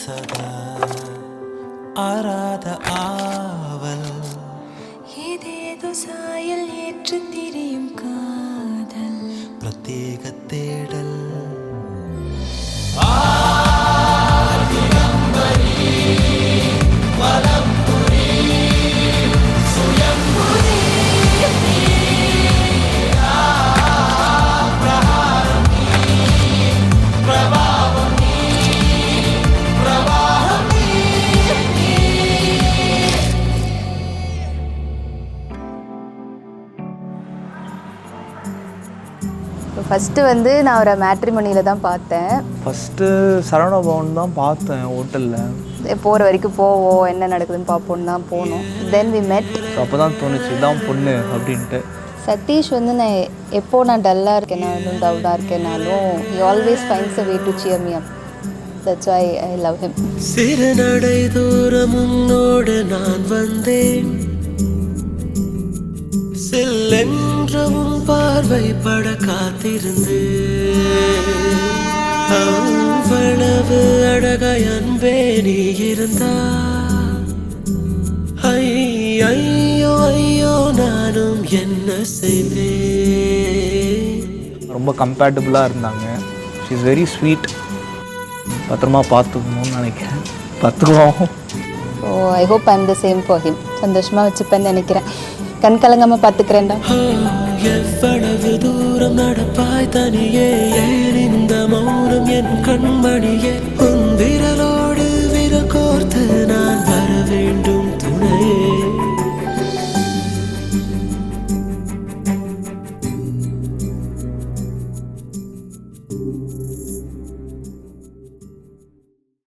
சதா ஆராத ஆவல் ஏதேதோ சாயல் ஏற்று திரியும் காதல் பிரத்யேக தேடல் ஃபஸ்ட்டு வந்து நான் ஒரு மேட்ரிமோனியில் தான் பார்த்தேன். ஃபஸ்ட்டு சரவண பவன் தான் பார்த்தேன் ஹோட்டலில். போகிற வரைக்கும் போவோம், என்ன நடக்குதுன்னு பார்ப்போன்னு தான் போனோம். தென் வி மெட். அப்போ தான் தோணுச்சு இதான் பொண்ணு அப்படின்ட்டு. சதீஷ் வந்து நான் டல்லாக இருக்கேனாலும் டவுனாக இருக்கேனாலும் he always finds a way to cheer me up. That's why I love him. சிறு நடை தூரம் உன்னோடு நான் வந்தேன், செல்லென்றவும் பார்வை பட காத்திருந்து அவ்வளவு அழகாய் அன்பே நீ இருந்தா ஐயோ ஐயோ நானும் என்ன செய்வேன். ரொம்ப கம்பேட்டபுளாக இருந்தாங்க. She is very sweet. பத்திரமா பார்த்துக்கணும்னு நினைக்கிறேன். பார்த்துக்குவோம். So I hope I'm the same for him. சந்தோஷமாக வச்சுப்பேன்னு நினைக்கிறேன். கண் கலங்காமல் பார்த்துக்கிறேன்டா. எவ்வளவு தூரம் நடப்பாய் தனியே, இந்த மௌனம் என் கண்மணியே, உன் விரலோடு விரல் கோர்த்து நான் வர வேண்டும் துணையே.